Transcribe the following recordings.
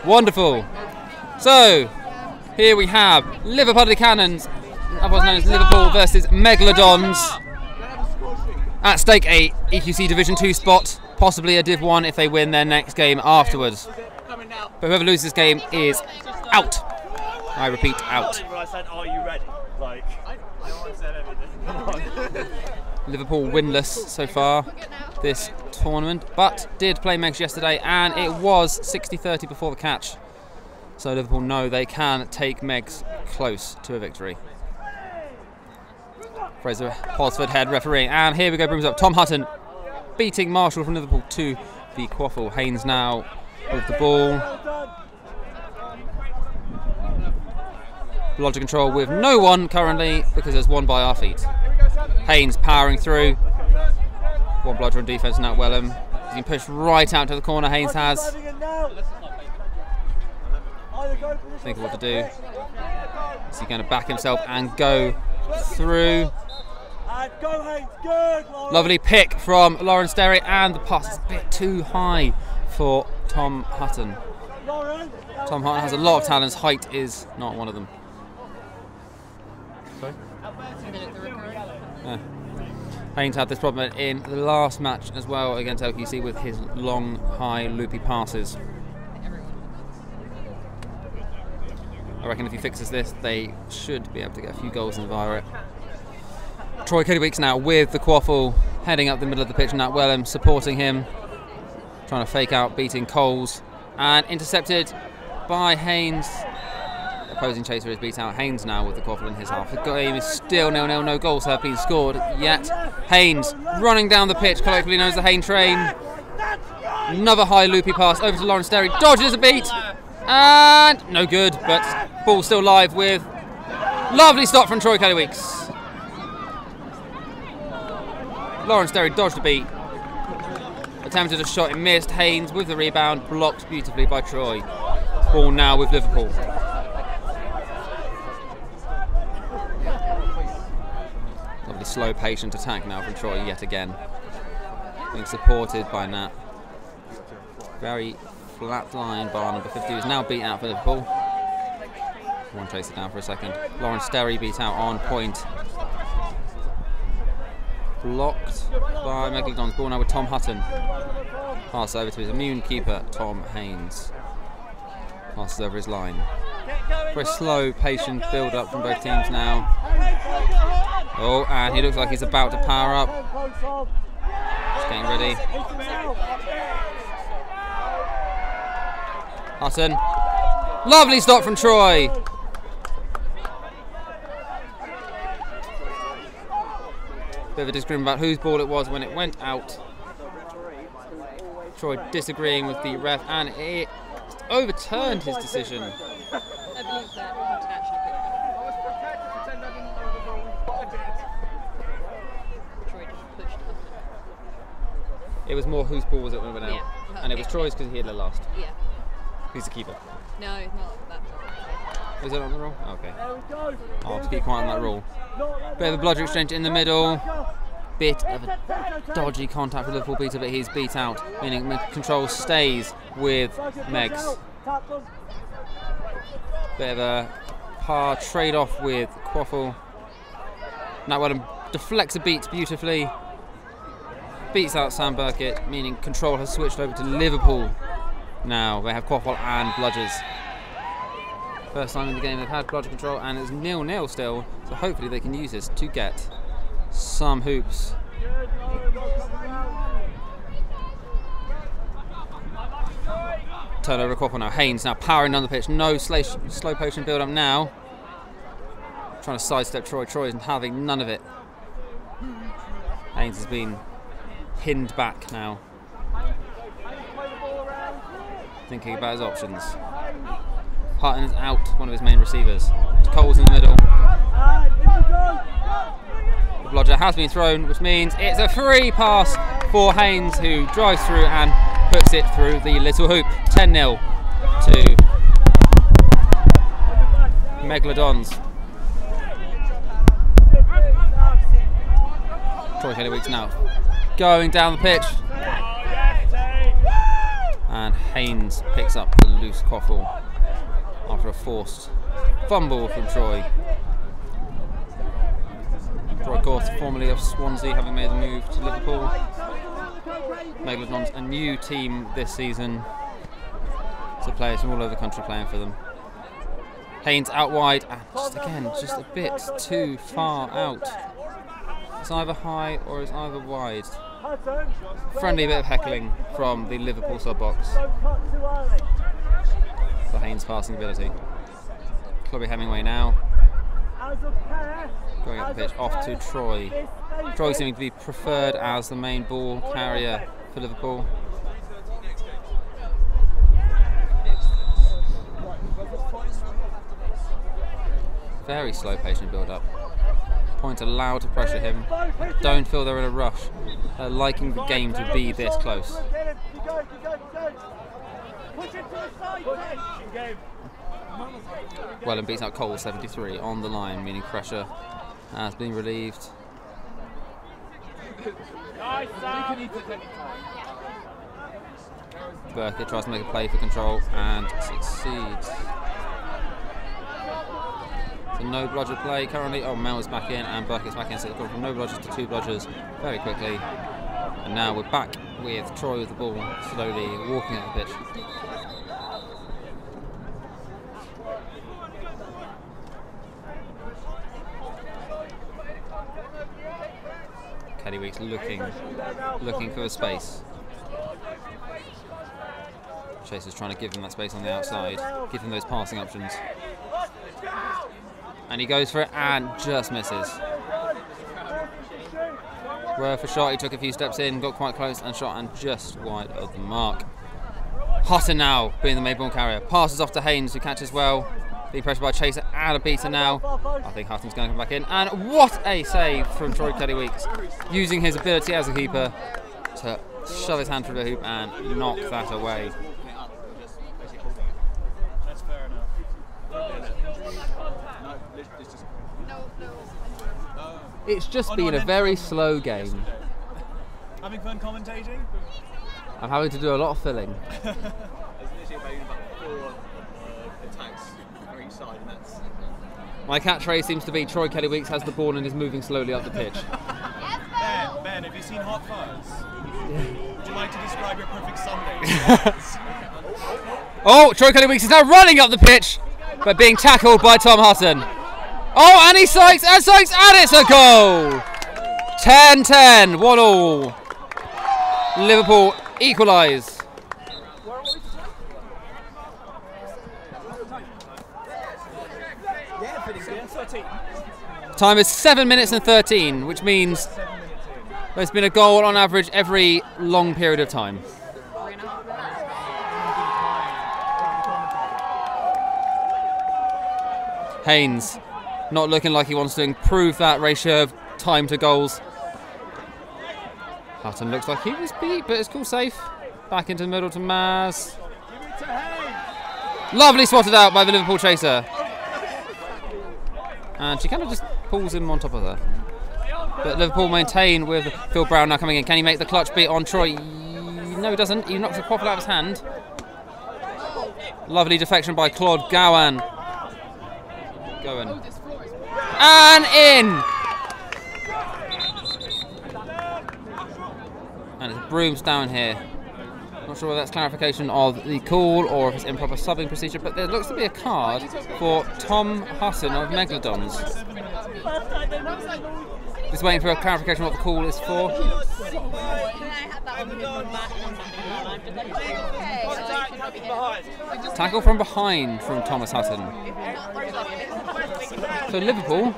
Wonderful. So, here we have Liverpuddly Cannons, otherwise known as Liverpool versus Megalodons. At stake a EQC Division 2 spot, possibly a Div 1 if they win their next game afterwards. But whoever loses this game is out. I repeat, out. I said, are you ready? Like, I said everything. Liverpool winless so far this tournament, but did play Megs yesterday and it was 60-30 before the catch. So Liverpool know they can take Megs close to a victory. Fraser, Posford head referee, and here we go, brings up Tom Hutton, beating Marshall from Liverpool to the quaffle. Haynes now with the ball. Blodger control with no one currently because there's one by our feet. Haynes powering through. One blodger on defence, Nat Wellham. He's been pushed right out to the corner, Haynes has. Think of what to do. Is he going to back himself and go through? Lovely pick from Lawrence Derry, and the pass is a bit too high for Tom Hutton. Tom Hutton has a lot of talents, height is not one of them. Sorry? Yeah. Haynes had this problem in the last match as well against LQC with his long, high, loopy passes. I reckon if he fixes this, they should be able to get a few goals in via it. Troy Kidditchuk now with the quaffle, heading up the middle of the pitch, Nat Wellham supporting him, trying to fake out, beating Coles, and intercepted by Haynes. Opposing chaser is beat out. Haynes now with the quaffle in his half. The game is still 0-0, no goals have been scored yet. Haynes running down the pitch, colloquially known as the Haynes train. Another high loopy pass over to Lawrence Derry, dodges a beat, and no good, but ball still live with lovely stop from Troy Kidditchuk. Lawrence Derry dodged a beat, attempted a shot, it missed. Haynes with the rebound, blocked beautifully by Troy. Ball now with Liverpool. Lovely slow, patient attack now from Troy yet again. Being supported by Nat. Very flat line bar number 50 is now beat out for Liverpool. One chase it down for a second. Lawrence Derry beat out on point. Blocked by Megalodons. Ball now with Tom Hutton. Pass over to his immune keeper, Tom Haynes. Passes over his line. Very slow, patient build up from both teams now. Oh, and he looks like he's about to power up. Just getting ready. Hutton. Lovely stop from Troy. Bit of a disagreement about whose ball it was when it went out. Troy disagreeing with the ref, and it overturned his decision. It was more whose ball was it when it went out? Yeah. And it was Troy's because he had the last. Yeah. Who's the keeper? No, it's not that. Is it on the rule? Okay. I'll have to keep quiet on that rule. Bit of a bludger exchange in the middle. Bit of a dodgy contact with Liverpool beater, but he's beat out, meaning control stays with Megs. Bit of a par trade-off with quaffle. Nat Wellham deflects a beat beautifully. Beats out Sam Burkett, meaning control has switched over to Liverpool. Now they have quaffle and bludgers. First time in the game they've had bludger control, and it's 0-0 still, so hopefully they can use this to get some hoops. Turnover quaffle now. Haynes now powering down the pitch. No slow potion build up now. Trying to sidestep Troy. Troy isn't having none of it. Haynes has been pinned back now. Thinking about his options. Hutton is out, one of his main receivers. Cole's in the middle. The blodger has been thrown, which means it's a free pass for Haynes, who drives through and puts it through the little hoop. 10-0 to Megalodons. Troy Kidditchuk now going down the pitch. and Haynes picks up the loose quaffle after a forced fumble from Troy. Troy, of course, formerly of Swansea, having made the move to Liverpool. Megalodons, a new team this season. So players from all over the country playing for them. Haynes out wide, and just a bit too far out. It's either high or it's either wide. Friendly bit of heckling from the Liverpool sub box for Haynes' passing ability. Chloe Hemingway now going up the pitch off to Troy. Troy seeming to be preferred as the main ball carrier for Liverpool. Very slow patient build up. Point allowed to pressure him. Don't feel they're in a rush. They're liking the game to be this close. Well, and beats out Cole 73 on the line, meaning pressure has been relieved. Burkett tries to make a play for control and succeeds. So no bludger play currently. Oh, Mel is back in and Burkett's back in. So they've gone from no bludgers to 2 bludgers very quickly. And now we're back with Troy with the ball, slowly walking up the pitch. Keddy Weeks looking for a space. Chaser's trying to give him that space on the outside, give him those passing options. And he goes for it and just misses. Worth a shot, he took a few steps in, got quite close and shot and just wide of the mark. Hutton now being the main ball carrier. Passes off to Haynes who catches well. Being pressured by Chaser and a beater now. I think Hutton's going to come back in. And what a save from Troy Keddy Weeks. Using his ability as a keeper to shove his hand through the hoop and knock that away. That's fair enough. It's just been a very slow game. Having fun commentating? I'm having to do a lot of filling. There's literally about 4 attacks for each side, and that's... My catchphrase seems to be Troy Keddy Weeks has the ball and is moving slowly up the pitch. Ben, have you seen Hot Fuzz? Would you like to describe your perfect Sunday? Oh, Troy Keddy Weeks is now running up the pitch, but being tackled by Tom Hutton. Oh, and he strikes, and it's a goal! 10-10, 1-1. Liverpool equalise. Time is 7 minutes and 13, which means there's been a goal on average every long period of time. Haynes not looking like he wants to improve that ratio of time to goals. Hutton looks like he was beat, but it's cool, safe. Back into the middle to Maz. Lovely swatted out by the Liverpool chaser. And she kind of just pulls him on top of her. But Liverpool maintain with Phil Brown now coming in. Can he make the clutch beat on Troy? No, he doesn't. He knocks the quaffle out of his hand. Lovely deflection by Claude Gowan. And in! And it's brooms down here. Not sure whether that's clarification of the call or if it's improper subbing procedure, but there looks to be a card for Tom Hutton of Megalodons. Just waiting for a clarification of what the call is for. Tackle from behind from Thomas Hutton. So Liverpool,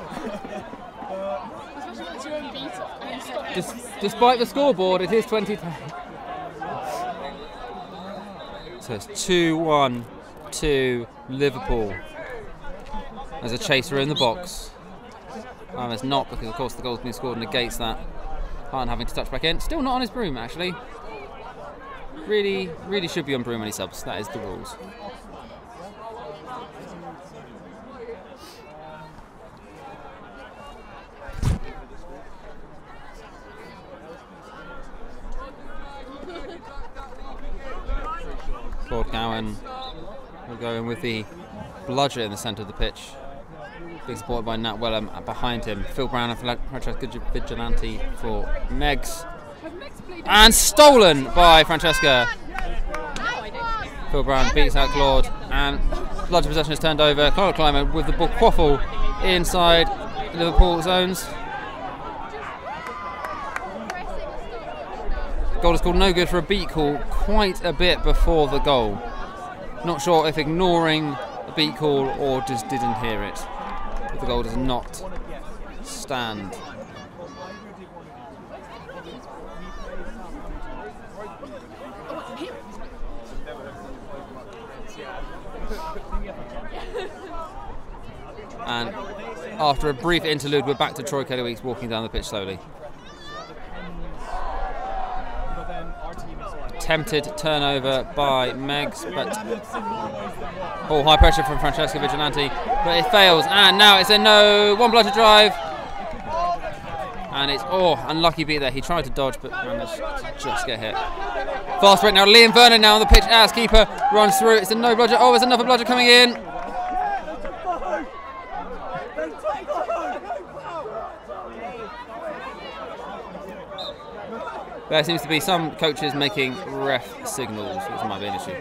despite the scoreboard, it is 20-10. So it's 2-1 to Liverpool. There's a chaser in the box. There's not, because of course the goal's been scored and negates that. Hutton having to touch back in. Still not on his broom, actually. Really should be on broom when he subs. That is the rules. Claude Gowan will go in with the bludger in the centre of the pitch. Being supported by Nat Wellham behind him. Phil Brown and Francesca Vigilante for Megs. And stolen by Francesca. Phil Brown beats out Claude, and bludger possession is turned over. Claude Clymer with the ball quaffle inside Liverpool zones. Goal is called no good for a beat call quite a bit before the goal. Not sure if ignoring the beat call or just didn't hear it. But the goal does not stand. And after a brief interlude, we're back to Troy Keddeweeks walking down the pitch slowly. Attempted turnover by Megs, but high pressure from Francesca Vigilante, but it fails, and now it's a no, one bludger drive, and it's unlucky beat there. He tried to dodge but managed to just get hit. Fast break now, Liam Vernon now on the pitch as keeper runs through. It's a no bludger. Oh, there's another bludger coming in. There seems to be some coaches making ref signals, which might be an issue.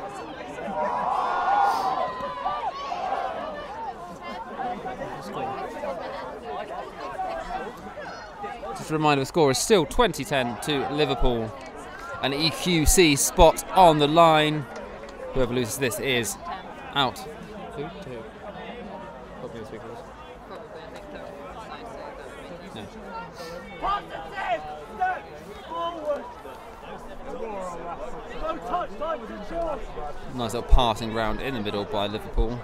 Just a reminder, the score is still 20-10 to Liverpool. An EQC spot on the line. Whoever loses this is out. Nice little passing round in the middle by Liverpool.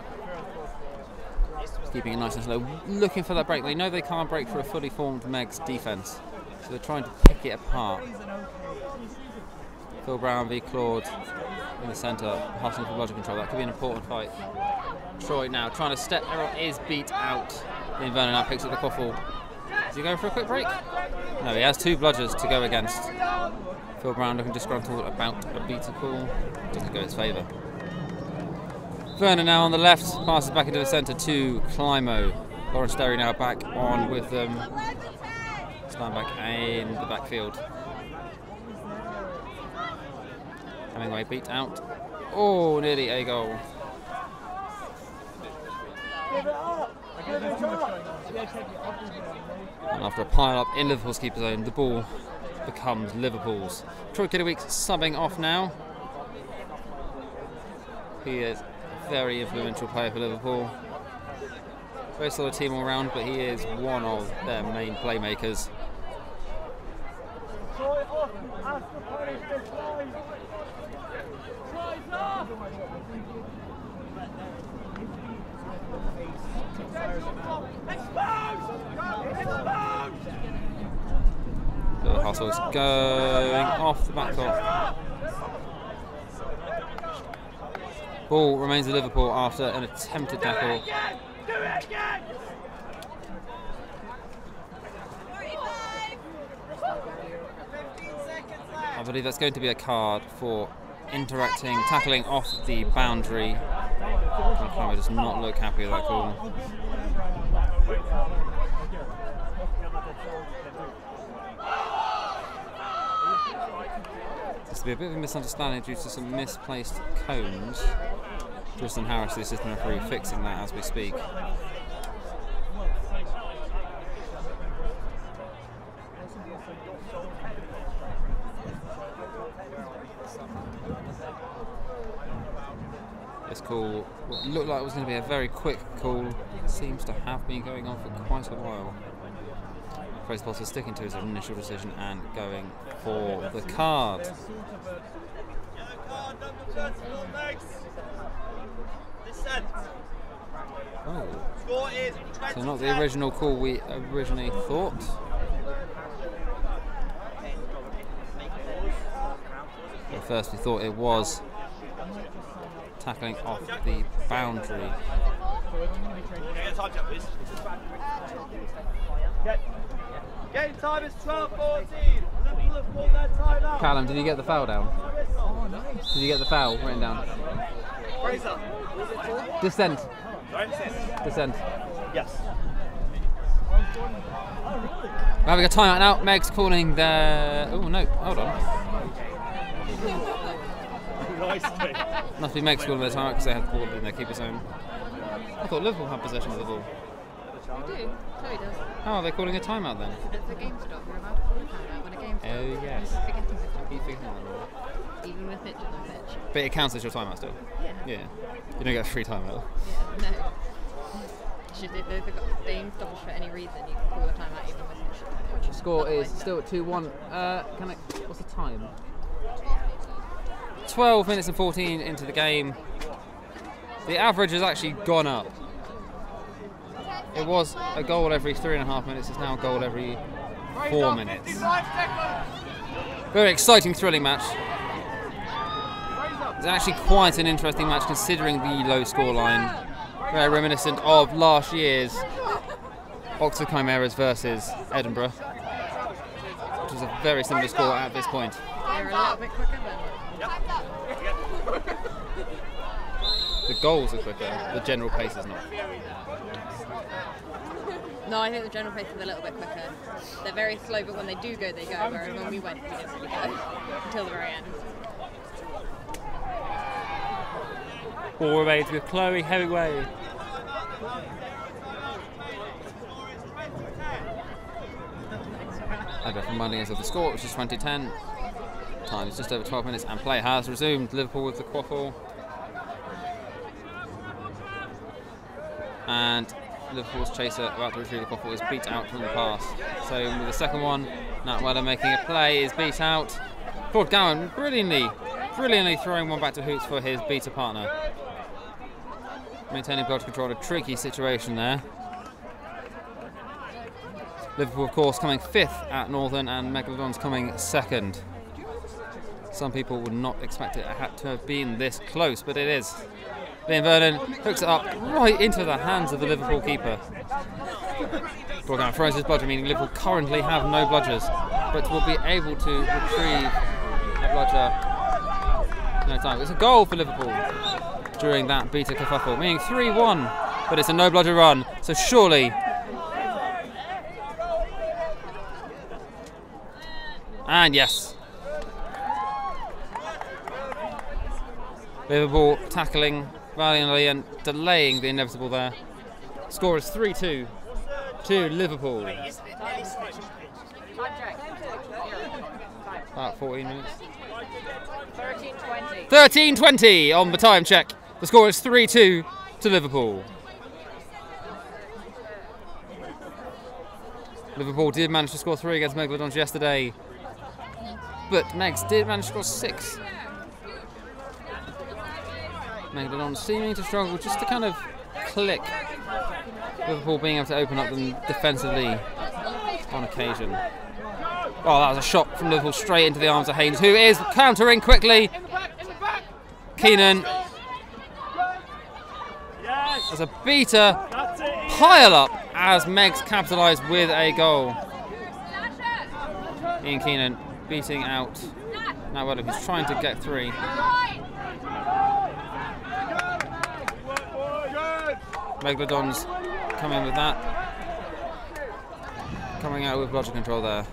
Just keeping it nice and slow, looking for that break. They know they can't break for a fully formed Megs defence, so they're trying to pick it apart. Phil Brown v Claude in the centre, passing for bludger control. That could be an important fight. Troy now trying to step. Errol is beat out. Then Vernon now picks up the quaffle. Is he going for a quick break? No, he has two bludgers to go against. Phil Brown looking disgruntled about a beater call. Doesn't go in his favour. Vernon now on the left, passes back into the centre to Climo. Lawrence Derry now back on with them. Stand back in the backfield. Hemingway beat out. Oh, nearly a goal. And after a pile up in Liverpool's keeper zone, the ball becomes Liverpool's. Troy Keddeweeks subbing off now. He is a very influential player for Liverpool. Very solid team all round, but he is one of their main playmakers. The hustle is going off the back off. Ball remains at Liverpool after an attempted tackle. I believe that's going to be a card for tackling off the boundary. Climo does not look happy with that call. There's to be a bit of a misunderstanding due to some misplaced cones. Tristan Harris, the assistant referee, fixing that as we speak. This call looked like it was going to be a very quick call. It seems to have been going on for quite a while. Fraser Posford sticking to his initial decision and going for the card. Oh. So not the original call we originally thought. At first we thought it was tackling off the boundary. Game time is 12:14. Liverpool have pulled their time out. Callum, did you get the foul down? Did you get the foul written down? Fraser. Descent. Descent. Yes. We're having a timeout now. Meg's calling the... Oh no, hold on. Must be Meg's calling the timeout because they had the ball in their keeper's zone. I thought Liverpool had possession of the ball. We do. Chloe does. How are they calling a timeout then? It's a game stop. You're allowed to call a timeout when a game stops. Oh yes. Keep forgetting it. Even with pitch on pitch. But it counts as your timeout still? Yeah. Yeah. You don't get a free timeout. Yeah, no. If they've got games stopped for any reason, you can call a timeout even with pitch. The score is still at 2-1. What's the time? 12 minutes and 14 into the game. The average has actually gone up. It was a goal every 3.5 minutes. It's now a goal every 4 minutes. Very exciting, thrilling match. It's actually quite an interesting match considering the low scoreline. Very reminiscent of last year's Oxford Chimeras versus Edinburgh, which was a very similar score at this point. They're a little bit quicker then. The goals are quicker, the general pace is not. No, I think the general pace is a little bit quicker. They're very slow, but when they do go, they go. Whereas when we went, we didn't really go until the very end. Ball remains with Chloe Hemingway. Over reminding us of the score, which is 20-10. Time is just over 12 minutes, and play has resumed. Liverpool with the quaffle. And Liverpool's chaser about to retrieve the quaffle is beat out from the pass. So with the second one, Nat Weller making a play is beat out. Claude Gowan brilliantly throwing one back to Hoots for his beater partner. Maintaining ball to control, a tricky situation there. Liverpool, of course, coming 5th at Northern and Megalodons coming 2nd. Some people would not expect it had to have been this close, but it is. Liam Vernon hooks it up right into the hands of the Liverpool keeper. Borgan throws his bludger, meaning Liverpool currently have no bludgers, but will be able to retrieve a bludger in no time. It's a goal for Liverpool during that beater kerfuffle, meaning 3-1, but it's a no bludger run, so surely. And yes. Liverpool tackling valiantly and delaying the inevitable there. Score is 3-2 to Liverpool. About 14 minutes. 13:20 on the time check. The score is 3-2 to Liverpool. Liverpool did manage to score 3 against Megalodons yesterday, but Megs did manage to score 6. Megalodons seeming to struggle just to kind of click. Liverpool being able to open up them defensively on occasion. Oh, that was a shot from Liverpool straight into the arms of Haynes, who is countering quickly. Keenan. As a beater, pile up as Megs capitalise with a goal. Ian Keenan beating out Nat Weller, who's trying to get 3. Megalodons coming with that. Coming out with bludger control there.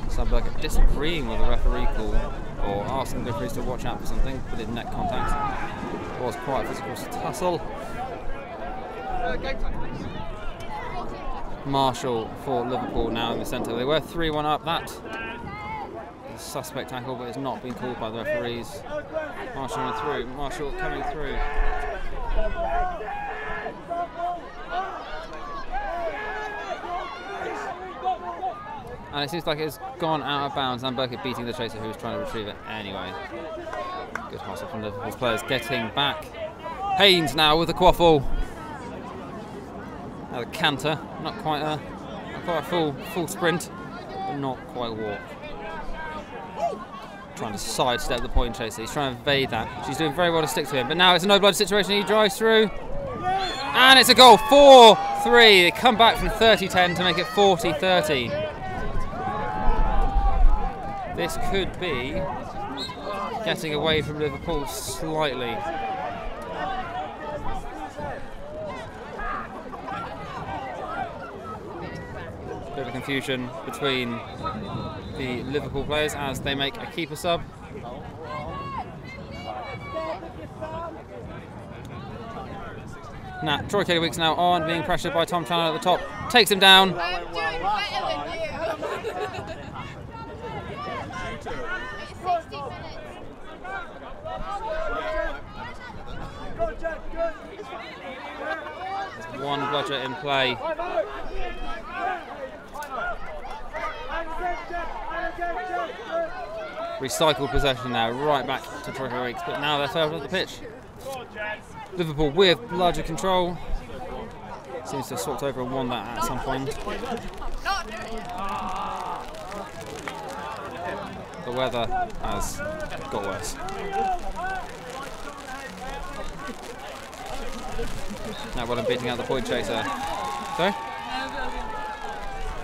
Sandberg disagreeing with the referee call, or asking the referees to watch out for something, but in net contact. It was quite a physical tussle. Marshall for Liverpool now in the centre. They were 3-1 up. That is a suspect tackle, but it's not been called by the referees. Marshall through. Marshall coming through. And it seems like it's gone out of bounds. Zamberka beating the chaser, who was trying to retrieve it anyway. Good hustle from Liverpool's players getting back. Haynes now with the quaffle. Now the canter, not quite a full sprint, but not quite a walk. Trying to sidestep the point chaser. He's trying to evade that. She's doing very well to stick to him, but now it's a no blood situation. He drives through, and it's a goal. 4-3. They come back from 30-10 to make it 40-30. This could be getting away from Liverpool slightly. Bit of confusion between the Liverpool players as they make a keeper sub. Now, Troy Weeks now on, being pressured by Tom Chandler at the top, takes him down. I'm doing better than you. It's 60 minutes. One bludger in play. Recycled possession now, right back to Troy Weeks, but now they're further up the pitch. Liverpool with bludger control. Seems to have swapped over and won that at some point. The weather has got worse. Now well, I'm beating out the point chaser. Sorry?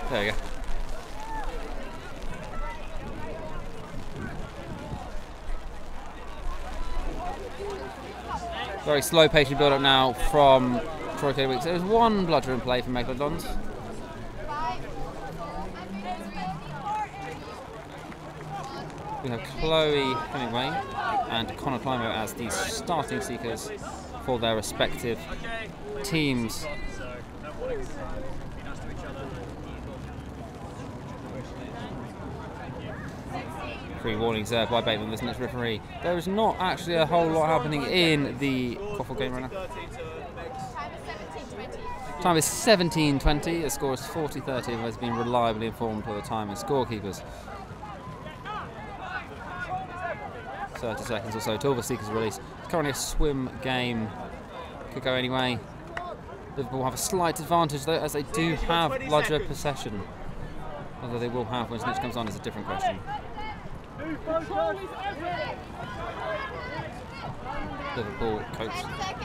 There you go. Very slow, patient build-up now from Troy Weeks. There was one bludger in play from Megalodons. We have Chloe Hemingway and Connor Climo as the starting seekers for their respective teams. Three warnings there by Bateman, this next referee. There is not actually a whole lot happening in the Quaffle game right now. Time is 17:20, the score is 40-30 and has been reliably informed by the time and scorekeepers. 30 seconds or so till the seekers release. It's currently a swim game, could go anyway. Liverpool have a slight advantage though, as they do have bludger possession. Although they will have when Snitch comes on is a different question. Liverpool coach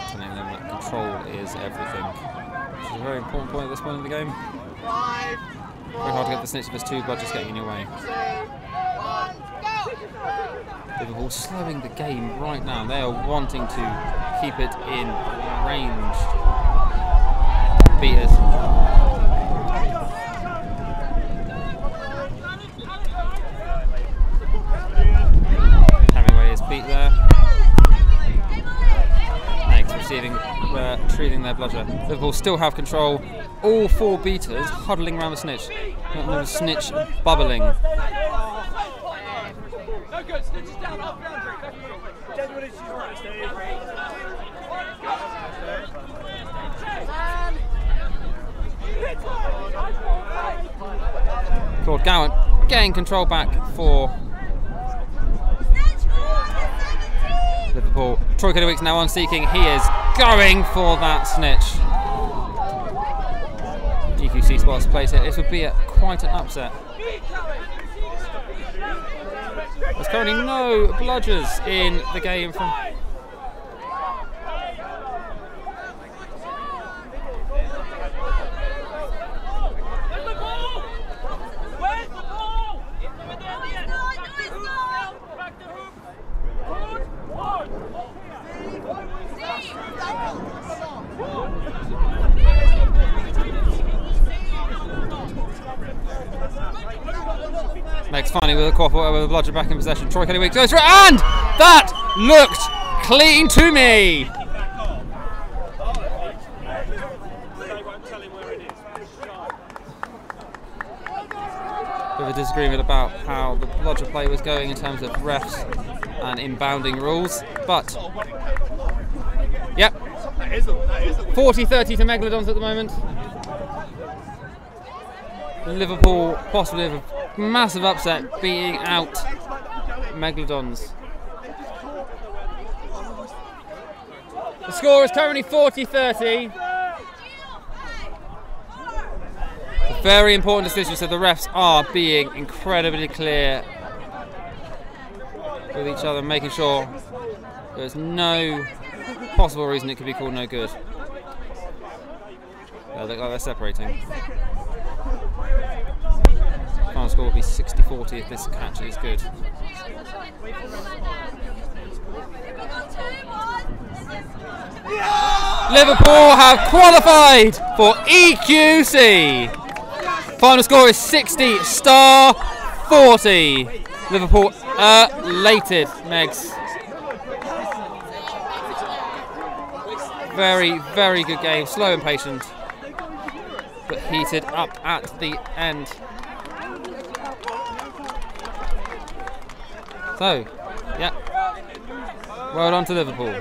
telling them that control is everything, which is a very important point at this point in the game. Very hard to get the Snitch if there's two bludgers getting in your way. Liverpool slowing the game right now. They are wanting to keep it in range. Beaters. Hemingway is beat there. Next, retrieving their bludger. Liverpool still have control. All four beaters huddling around the Snitch. The Snitch bubbling. No good, Snitch is down off boundary. Genuinely, she's right, Steve. Claude Gowan getting control back for Liverpool. Troy Weeks now on seeking. He is going for that Snitch. EQC spots plays it. This would be quite an upset. There's currently no bludgers in the game from. Next, finally, with a Quaffle with a bludger back in possession. Troy Weeks goes for it, and that looked clean to me. Bit of a disagreement about how the bludger play was going in terms of refs and inbounding rules, but yep, 40-30 to Megalodons at the moment. Liverpool possibly have a massive upset, beating out Megalodons. The score is currently 40-30. A very important decision, so the refs are being incredibly clear with each other, making sure there's no possible reason it could be called no good. They look like they're separating. score will be 60-40 if this catch is good. Liverpool have qualified for EQC. Final score is 60-40. Liverpool elated, Megs. Very, very good game. Slow and patient, but heated up at the end. So, yeah, well done to Liverpool.